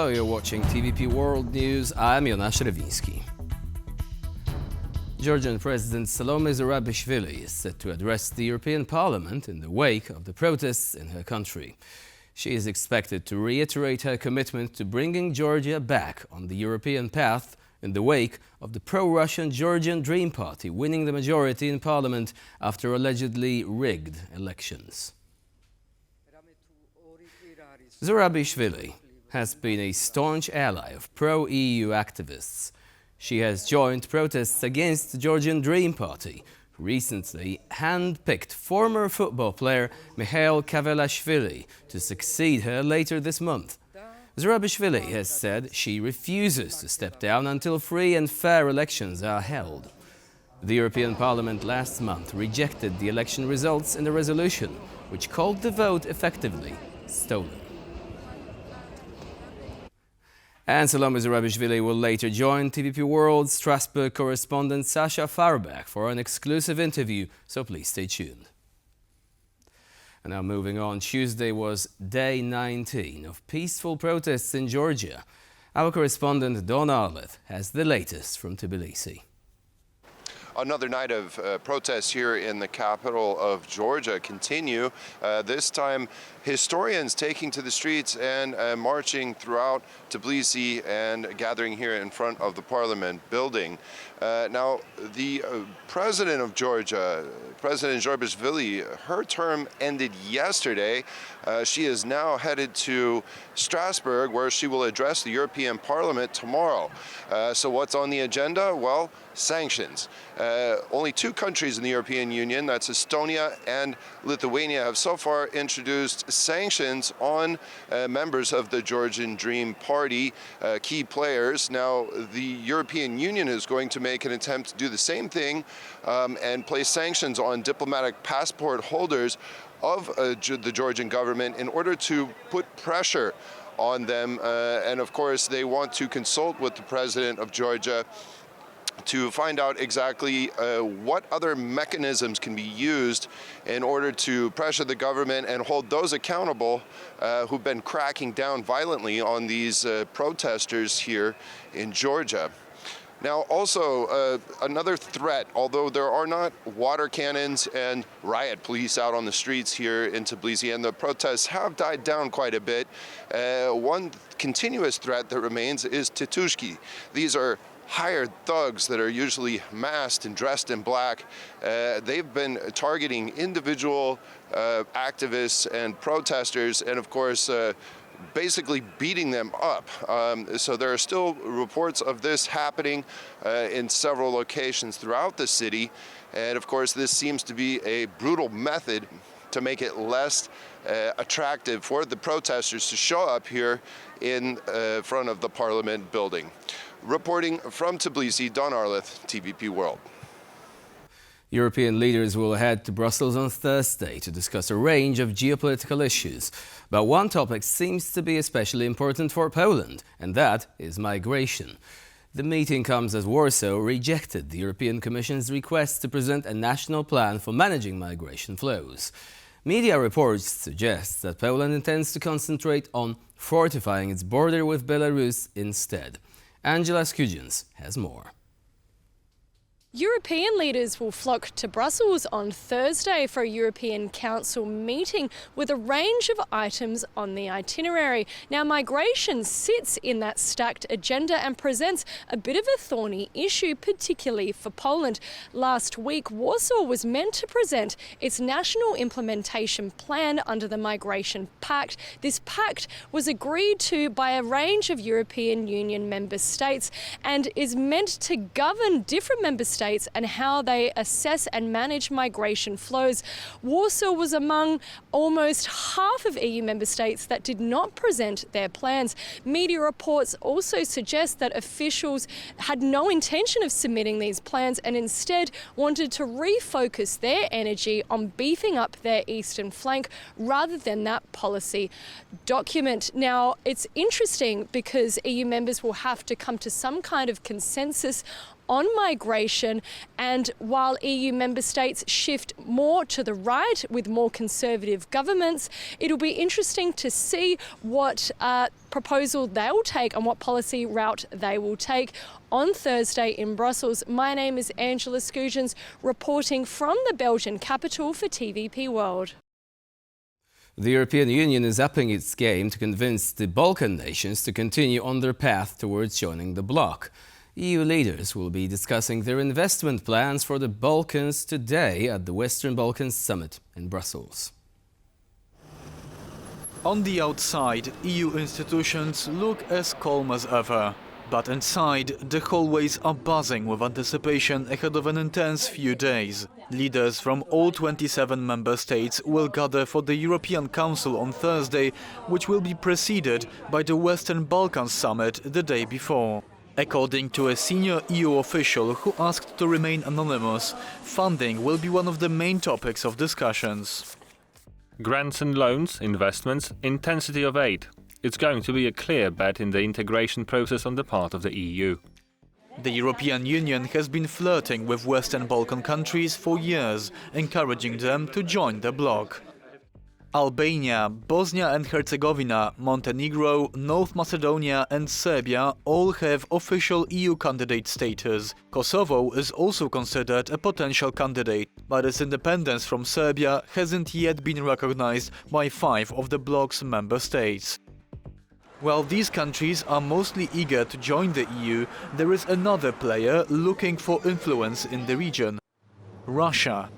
Hello, you're watching TVP World News. I'm Jonasz Rewiński. Georgian President Salome Zourabichvili is set to address the European Parliament in the wake of the protests in her country. She is expected to reiterate her commitment to bringing Georgia back on the European path in the wake of the pro-Russian Georgian Dream party winning the majority in parliament after allegedly rigged elections. Zourabichvili has been a staunch ally of pro-EU activists. She has joined protests against the Georgian Dream party, who recently hand-picked former football player Mikhail Kavelashvili to succeed her later this month. Zourabichvili has said she refuses to step down until free and fair elections are held. The European Parliament last month rejected the election results in a resolution which called the vote effectively stolen. And Salome Zourabichvili will later join TVP World Strasbourg correspondent Sasha Farbach for an exclusive interview, so please stay tuned. And now moving on, Tuesday was day 19 of peaceful protests in Georgia. Our correspondent Don Arleth has the latest from Tbilisi. Another night of protests here in the capital of Georgia continue. This time, historians taking to the streets and marching throughout Tbilisi and gathering here in front of the parliament building. Now, the president of Georgia, President Zourabichvili, her term ended yesterday. She is now headed to Strasbourg, where she will address the European Parliament tomorrow. So what's on the agenda? Well, sanctions. Only two countries in the European Union, that's Estonia and Lithuania, have so far introduced sanctions on members of the Georgian Dream party, key players. Now, the European Union is going to make an attempt to do the same thing and place sanctions on diplomatic passport holders of the Georgian government in order to put pressure on them. And of course, they want to consult with the president of Georgia to find out exactly what other mechanisms can be used in order to pressure the government and hold those accountable who've been cracking down violently on these protesters here in Georgia. Now, also, another threat, although there are not water cannons and riot police out on the streets here in Tbilisi, and the protests have died down quite a bit, one continuous threat that remains is titushki. These are hired thugs that are usually masked and dressed in black. They've been targeting individual activists and protesters, and of course, basically beating them up. So there are still reports of this happening in several locations throughout the city. And of course, this seems to be a brutal method to make it less attractive for the protesters to show up here in front of the parliament building. Reporting from Tbilisi, Don Arleth, TVP World. European leaders will head to Brussels on Thursday to discuss a range of geopolitical issues. But one topic seems to be especially important for Poland, and that is migration. The meeting comes as Warsaw rejected the European Commission's request to present a national plan for managing migration flows. Media reports suggest that Poland intends to concentrate on fortifying its border with Belarus instead. Angela Skudjans has more. European leaders will flock to Brussels on Thursday for a European Council meeting with a range of items on the itinerary. Now, migration sits in that stacked agenda and presents a bit of a thorny issue, particularly for Poland. Last week, Warsaw was meant to present its national implementation plan under the Migration Pact. This pact was agreed to by a range of European Union member states and is meant to govern different member states and how they assess and manage migration flows. Warsaw was among almost half of EU member states that did not present their plans. Media reports also suggest that officials had no intention of submitting these plans and instead wanted to refocus their energy on beefing up their eastern flank rather than that policy document. Now, it's interesting because EU members will have to come to some kind of consensus on migration. And while EU member states shift more to the right with more conservative governments, it'll be interesting to see what proposal they will take and what policy route they will take on Thursday in Brussels. My name is Angela Scoogens, reporting from the Belgian capital for TVP World. The European Union is upping its game to convince the Balkan nations to continue on their path towards joining the bloc. EU leaders will be discussing their investment plans for the Balkans today at the Western Balkans Summit in Brussels. On the outside, EU institutions look as calm as ever. But inside, the hallways are buzzing with anticipation ahead of an intense few days. Leaders from all 27 member states will gather for the European Council on Thursday, which will be preceded by the Western Balkans Summit the day before. According to a senior EU official who asked to remain anonymous, funding will be one of the main topics of discussions. Grants and loans, investments, intensity of aid. It's going to be a clear bet in the integration process on the part of the EU. The European Union has been flirting with Western Balkan countries for years, encouraging them to join the bloc. Albania, Bosnia and Herzegovina, Montenegro, North Macedonia and Serbia all have official EU candidate status. Kosovo is also considered a potential candidate, but its independence from Serbia hasn't yet been recognized by 5 of the bloc's member states. While these countries are mostly eager to join the EU, there is another player looking for influence in the region: Russia.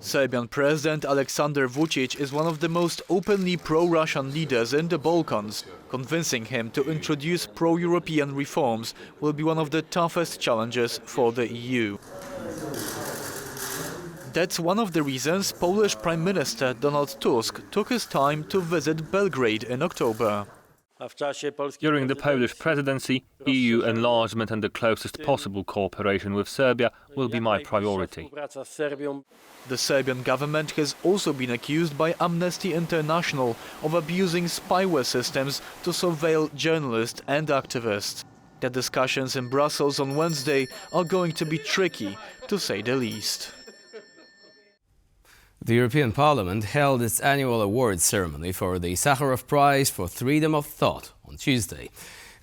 Serbian President Aleksandar Vučić is one of the most openly pro-Russian leaders in the Balkans. Convincing him to introduce pro-European reforms will be one of the toughest challenges for the EU. That's one of the reasons Polish Prime Minister Donald Tusk took his time to visit Belgrade in October. During the Polish presidency, EU enlargement and the closest possible cooperation with Serbia will be my priority. The Serbian government has also been accused by Amnesty International of abusing spyware systems to surveil journalists and activists. The discussions in Brussels on Wednesday are going to be tricky, to say the least. The European Parliament held its annual awards ceremony for the Sakharov Prize for Freedom of Thought on Tuesday.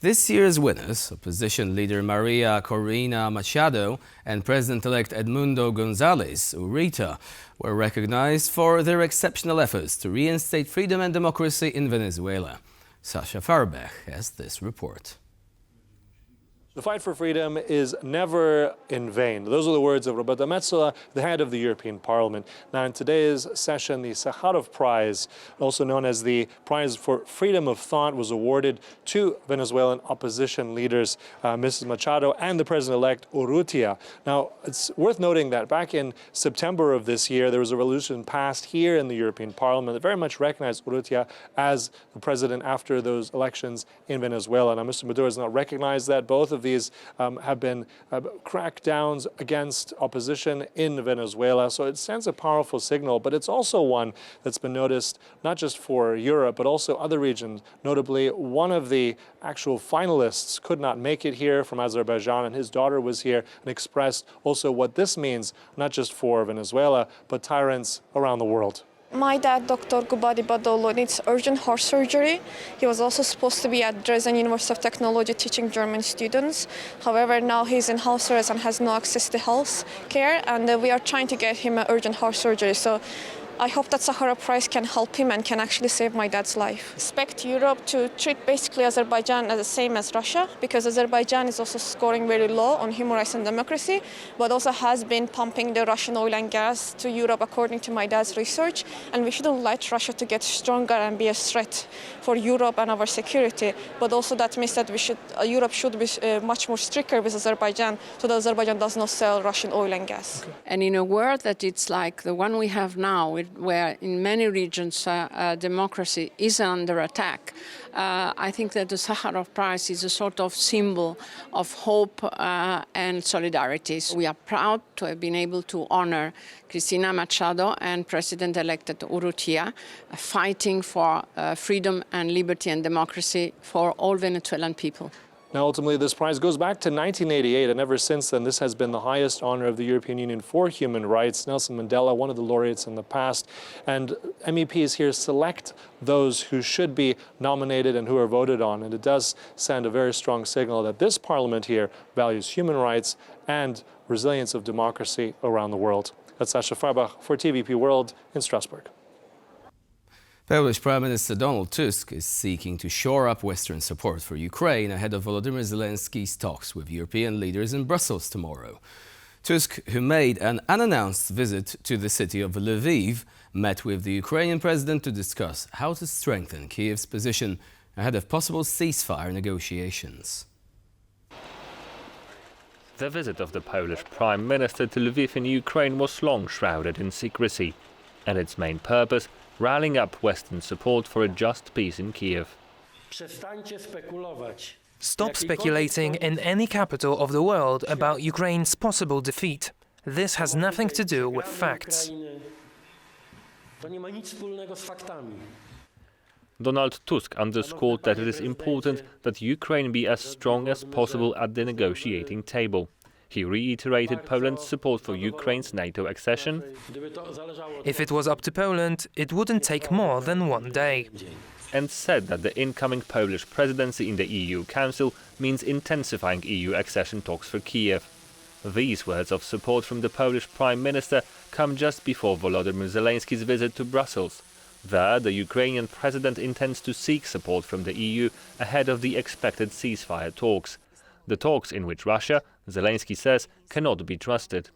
This year's winners, opposition leader María, Corina, Machado and President-elect Edmundo González, Urrutia, were recognized for their exceptional efforts to reinstate freedom and democracy in Venezuela. Sasha Farbech has this report. The fight for freedom is never in vain. Those are the words of Roberta Metsola, the head of the European Parliament. Now, in today's session, the Sakharov Prize, also known as the Prize for Freedom of Thought, was awarded to Venezuelan opposition leaders, Mrs. Machado and the president-elect Urrutia. Now, it's worth noting that back in September of this year, there was a resolution passed here in the European Parliament that very much recognized Urrutia as the president after those elections in Venezuela. Now, Mr. Maduro has not recognized that. Both of these have been crackdowns against opposition in Venezuela. So it sends a powerful signal, but it's also one that's been noticed not just for Europe, but also other regions. Notably, one of the actual finalists could not make it here from Azerbaijan, and his daughter was here and expressed also what this means, not just for Venezuela, but tyrants around the world. My dad, Dr. Gubadi Badolo, needs urgent heart surgery. He was also supposed to be at Dresden University of Technology teaching German students. However, now he's in house arrest and has no access to health care, and we are trying to get him an urgent heart surgery. So I hope that Sakharov Prize can help him and can actually save my dad's life. Expect Europe to treat basically Azerbaijan as the same as Russia, because Azerbaijan is also scoring very low on human rights and democracy, but also has been pumping the Russian oil and gas to Europe according to my dad's research. And we shouldn't let Russia to get stronger and be a threat for Europe and our security. But also that means that Europe should be much more stricter with Azerbaijan so that Azerbaijan does not sell Russian oil and gas. Okay. And in a world that it's like the one we have now, where in many regions democracy is under attack, I think that the Sakharov Prize is a sort of symbol of hope and solidarity. We are proud to have been able to honor Cristina Machado and President-elect Urrutia, fighting for freedom and liberty and democracy for all Venezuelan people. Now, ultimately, this prize goes back to 1988, and ever since then, this has been the highest honor of the European Union for human rights. Nelson Mandela, one of the laureates in the past, and MEPs here select those who should be nominated and who are voted on, and it does send a very strong signal that this parliament here values human rights and resilience of democracy around the world. That's Sasha Farbach for TVP World in Strasbourg. Polish Prime Minister Donald Tusk is seeking to shore up Western support for Ukraine ahead of Volodymyr Zelensky's talks with European leaders in Brussels tomorrow. Tusk, who made an unannounced visit to the city of Lviv, met with the Ukrainian president to discuss how to strengthen Kyiv's position ahead of possible ceasefire negotiations. The visit of the Polish Prime Minister to Lviv in Ukraine was long shrouded in secrecy, and its main purpose, rallying up Western support for a just peace in Kyiv. Stop speculating in any capital of the world about Ukraine's possible defeat. This has nothing to do with facts. Donald Tusk underscored that it is important that Ukraine be as strong as possible at the negotiating table. He reiterated Poland's support for Ukraine's NATO accession. If it was up to Poland, it wouldn't take more than one day. And said that the incoming Polish presidency in the EU Council means intensifying EU accession talks for Kyiv. These words of support from the Polish Prime Minister come just before Volodymyr Zelensky's visit to Brussels. There, the Ukrainian president intends to seek support from the EU ahead of the expected ceasefire talks. The talks in which Russia, Zelensky says, cannot be trusted.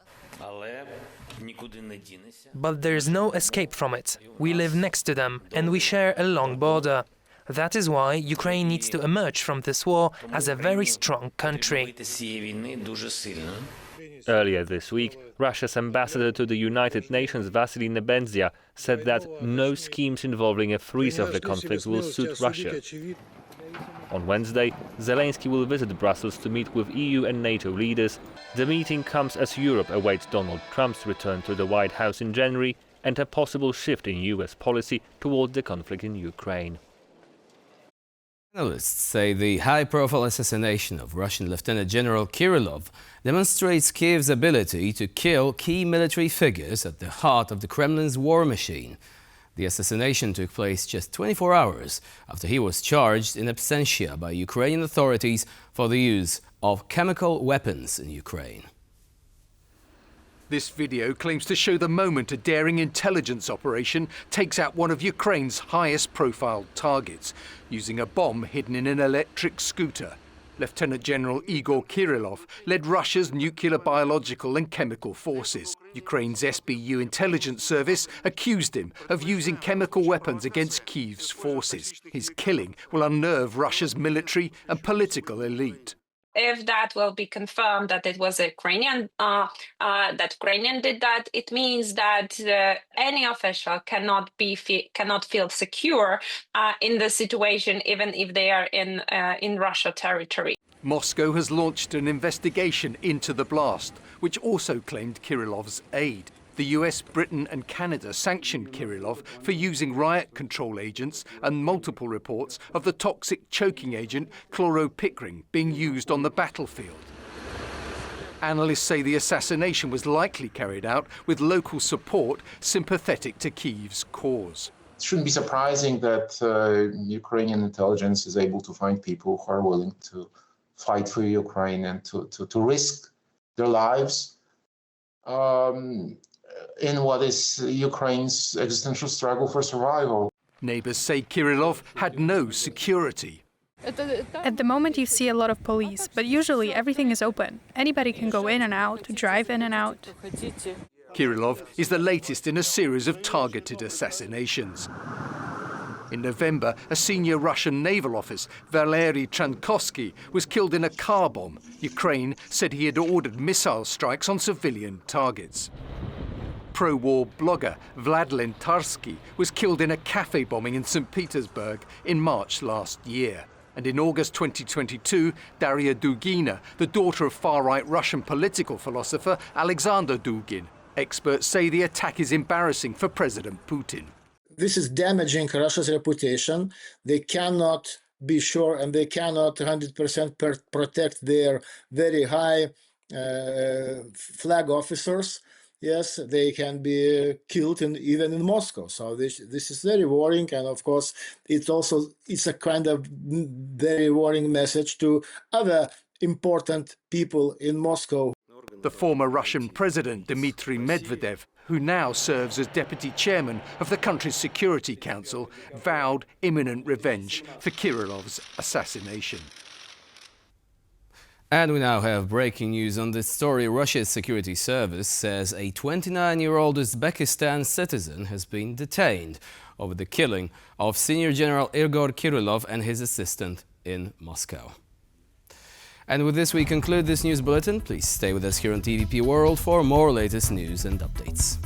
But there is no escape from it. We live next to them and we share a long border. That is why Ukraine needs to emerge from this war as a very strong country. Earlier this week, Russia's ambassador to the United Nations, Vasily Nebenzia, said that no schemes involving a freeze of the conflict will suit Russia. On Wednesday, Zelensky will visit Brussels to meet with EU and NATO leaders. The meeting comes as Europe awaits Donald Trump's return to the White House in January and a possible shift in US policy toward the conflict in Ukraine. Analysts say the high-profile assassination of Russian Lieutenant General Kirillov demonstrates Kyiv's ability to kill key military figures at the heart of the Kremlin's war machine. The assassination took place just 24 hours after he was charged in absentia by Ukrainian authorities for the use of chemical weapons in Ukraine. This video claims to show the moment a daring intelligence operation takes out one of Ukraine's highest-profile targets, using a bomb hidden in an electric scooter. Lieutenant General Igor Kirillov led Russia's nuclear, biological and chemical forces. Ukraine's SBU intelligence service accused him of using chemical weapons against Kyiv's forces. His killing will unnerve Russia's military and political elite. If that will be confirmed that it was a Ukrainian, that Ukrainian did that, it means that any official cannot feel secure in the situation, even if they are in Russia territory. Moscow has launched an investigation into the blast, which also claimed Kirillov's aid. The US, Britain and Canada sanctioned Kirillov for using riot control agents, and multiple reports of the toxic choking agent chloropicrin being used on the battlefield. Analysts say the assassination was likely carried out with local support sympathetic to Kyiv's cause. It shouldn't be surprising that Ukrainian intelligence is able to find people who are willing to fight for Ukraine and to risk their lives in what is Ukraine's existential struggle for survival. Neighbors say Kirillov had no security. At the moment you see a lot of police, but usually everything is open. Anybody can go in and out, drive in and out. Kirillov is the latest in a series of targeted assassinations. In November, a senior Russian naval officer, Valery Trankovsky, was killed in a car bomb. Ukraine said he had ordered missile strikes on civilian targets. Pro-war blogger Vladlen Tarsky was killed in a cafe bombing in St. Petersburg in March last year. And in August 2022, Daria Dugina, the daughter of far-right Russian political philosopher Alexander Dugin. Experts say the attack is embarrassing for President Putin. This is damaging Russia's reputation. They cannot be sure, and they cannot 100% protect their very high flag officers. Yes, they can be killed even in Moscow. So this is very worrying, and of course, it's a kind of very worrying message to other important people in Moscow. The former Russian President Dmitry Medvedev, who now serves as deputy chairman of the country's Security Council, vowed imminent revenge for Kirillov's assassination. And we now have breaking news on this story. Russia's security service says a 29-year-old Uzbekistan citizen has been detained over the killing of Senior General Igor Kirillov and his assistant in Moscow. And with this, we conclude this news bulletin. Please stay with us here on TVP World for more latest news and updates.